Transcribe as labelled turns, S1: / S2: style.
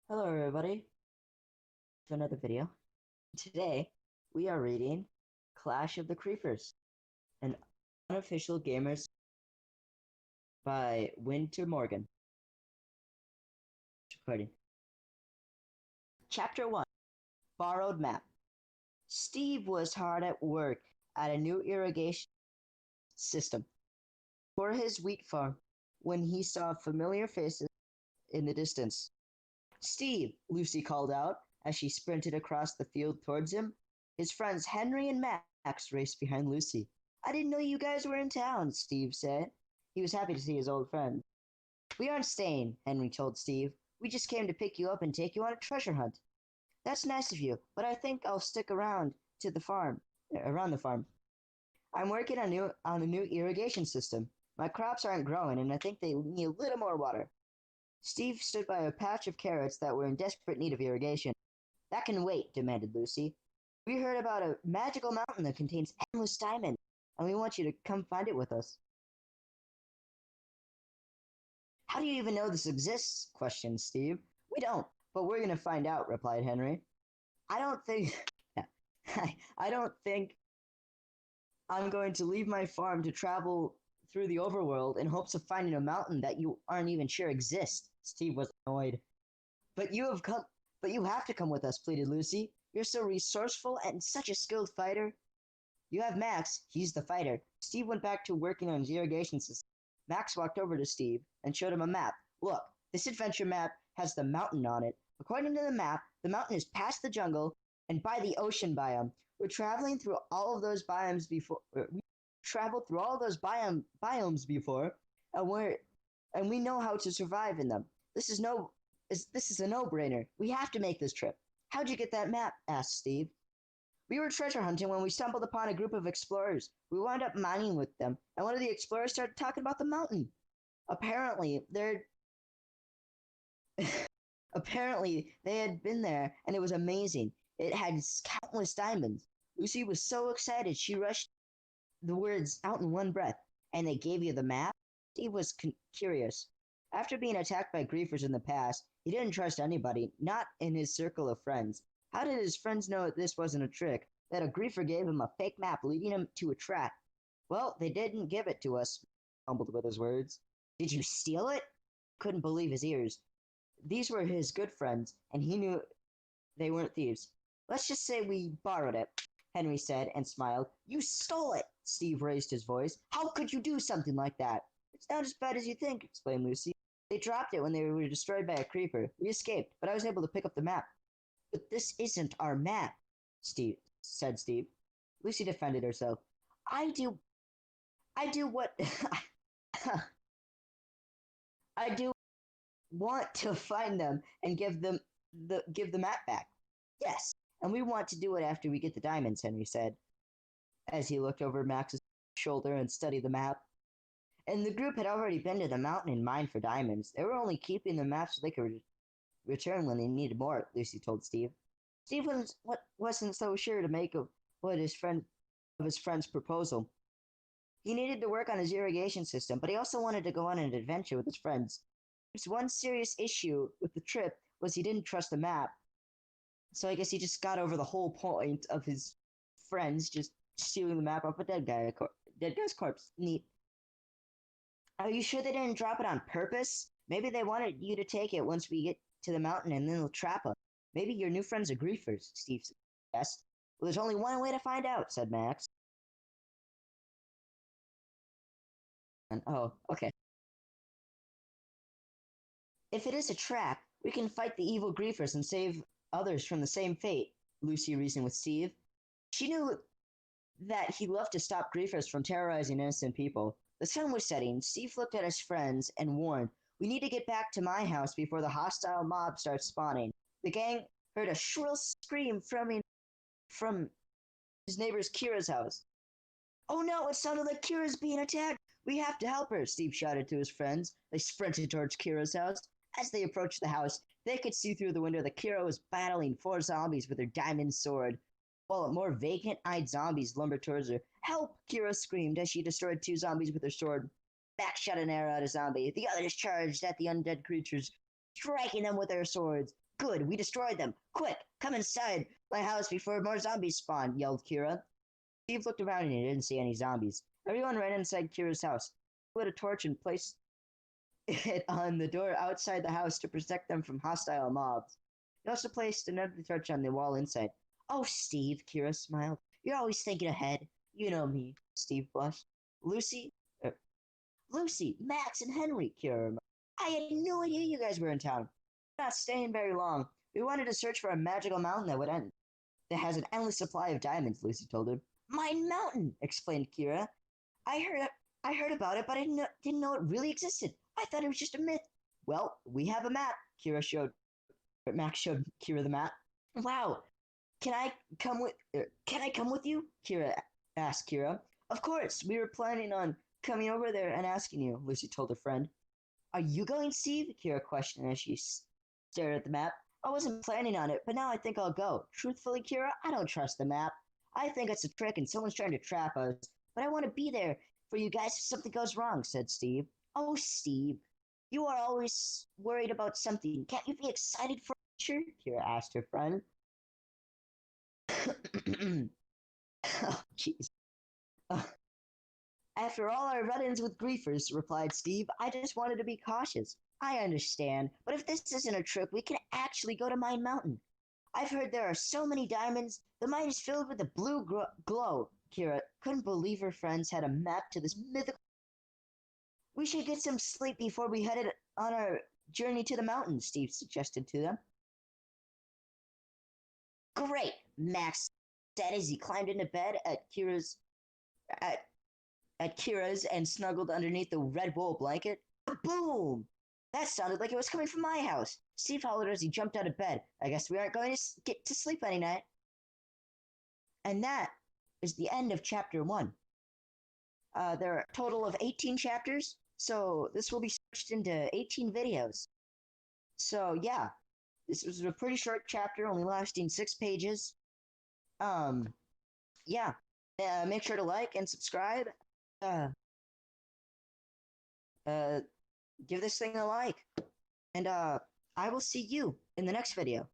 S1: Hello, everybody, to another video. Today, we are reading Clash of the Creepers, an unofficial gamers by Winter Morgan. Recording. Chapter 1 Borrowed Map. Steve was hard at work at a new irrigation system for his wheat farm when he saw familiar faces in the distance. Steve, Lucy called out as she sprinted across the field towards him. His friends Henry and Max raced behind Lucy. I didn't know you guys were in town, Steve said. He was happy to see his old friend. We aren't staying, Henry told Steve. We just came to pick you up and take you on a treasure hunt. That's nice of you, but I think I'll stick around to the farm, around the farm. I'm working on a new irrigation system. My crops aren't growing, and I think they need a little more water. Steve stood by a patch of carrots that were in desperate need of irrigation. That can wait, demanded Lucy. We heard about a magical mountain that contains endless diamonds, and we want you to come find it with us. How do you even know this exists? Questioned Steve. We don't, but we're going to find out, replied Henry. I don't think. I don't think I'm going to leave my farm to travel through the overworld in hopes of finding a mountain that you aren't even sure exists. Steve was annoyed. But you have come but you have to come with us, pleaded Lucy. You're so resourceful and such a skilled fighter. You have Max, he's the fighter. Steve went back to working on his irrigation system. Max walked over to Steve and showed him a map. Look, this adventure map has the mountain on it. According to the map, the mountain is past the jungle and by the ocean biome. We're traveling through all of those biomes before. We traveled through all of those biomes before, and we know how to survive in them. This is no this is a no-brainer. We have to make this trip. How'd you get that map? Asked Steve. We were treasure hunting when we stumbled upon a group of explorers. We wound up mining with them, and one of the explorers started talking about the mountain. Apparently, they're apparently they had been there, and it was amazing. It had countless diamonds. Lucy was so excited she rushed the words out in one breath. And they gave you the map? Steve was curious. After being attacked by griefers in the past, he didn't trust anybody, not in his circle of friends. How did his friends know this wasn't a trick? That a griefer gave him a fake map leading him to a trap? Well, they didn't give it to us, fumbled with his words. Did you steal it? Couldn't believe his ears. These were his good friends, and he knew they weren't thieves. Let's just say we borrowed it, Henry said and smiled. You stole it! Steve raised his voice. How could you do something like that? It's not as bad as you think, explained Lucy. They dropped it when they were destroyed by a creeper. We escaped, but I was able to pick up the map. But this isn't our map, Steve. Lucy defended herself. I do I do what I do want to find them and give the map back. Yes, and we want to do it after we get the diamonds, Henry said, as he looked over Max's shoulder and studied the map. And the group had already been to the mountain and mined for diamonds. They were only keeping the map so they could return when they needed more, Lucy told Steve. Steve wasn't so sure to make of what his friend's proposal. He needed to work on his irrigation system, but he also wanted to go on an adventure with his friends. His one serious issue with the trip was he didn't trust the map. So I guess he just got over the whole point of his friends just stealing the map off a dead guy's corpse. Neat. Are you sure they didn't drop it on purpose? Maybe they wanted you to take it once we get to the mountain and then they'll trap us. Maybe your new friends are griefers, Steve suggested. Well, there's only one way to find out, said Max. And, oh, okay. If it is a trap, we can fight the evil griefers and save others from the same fate, Lucy reasoned with Steve. She knew that he loved to stop griefers from terrorizing innocent people. The sun was setting. Steve looked at his friends and warned, we need to get back to my house before the hostile mob starts spawning. The gang heard a shrill scream from his neighbor's Kira's house. Oh no, it sounded like Kira's being attacked. We have to help her, Steve shouted to his friends. They sprinted towards Kira's house. As they approached the house, they could see through the window that Kira was battling four zombies with her diamond sword, while more vacant-eyed zombies lumbered towards her. Help! Kira screamed as she destroyed two zombies with her sword. Back shot an arrow at a zombie. The other charged at the undead creatures. striking them with their swords. Good, we destroyed them. Quick, come inside my house before more zombies spawn, yelled Kira. Steve looked around and he didn't see any zombies. Everyone ran inside Kira's house, lit a torch and placed it on the door outside the house to protect them from hostile mobs. He also placed another torch on the wall inside. Oh, Steve, Kira smiled. You're always thinking ahead. You know me, Steve blushed. Lucy? Lucy, Max, and Henry, Kira remarked. I had no idea you guys were in town. We're not staying very long. We wanted to search for a magical mountain that has an endless supply of diamonds, Lucy told her. Mine Mountain, explained Kira. I heard about it, but I didn't know it really existed. I thought it was just a myth. Well, we have a map, Max showed Kira the map. Wow. Can I come with you? Kira asked Kira. Of course. We were planning on coming over there and asking you, Lucy told her friend. Are you going, Steve? Kira questioned as she stared at the map. I wasn't planning on it, but now I think I'll go. Truthfully, Kira, I don't trust the map. I think it's a trick and someone's trying to trap us. But I want to be there for you guys if something goes wrong, said Steve. Oh, Steve, you are always worried about something. Can't you be excited for a future? Kira asked her friend. Oh, jeez. After all our run-ins with griefers, replied Steve, I just wanted to be cautious. I understand, but if this isn't a trick, we can actually go to Mine Mountain. I've heard there are so many diamonds. The mine is filled with a blue glow. Kira couldn't believe her friends had a map to this mythical. We should get some sleep before we headed on our journey to the mountain, Steve suggested to them. Great, Max said as he climbed into bed at Kira's and snuggled underneath the red wool blanket. Boom! That sounded like it was coming from my house. Steve hollered as he jumped out of bed. I guess we aren't going to get to sleep any night. And that is the end of chapter 1. There are a total of 18 chapters, so this will be stretched into 18 videos. So yeah, this was a pretty short chapter, only lasting 6 pages. Yeah. Make sure to like and subscribe. Give this thing a like. And I will see you in the next video.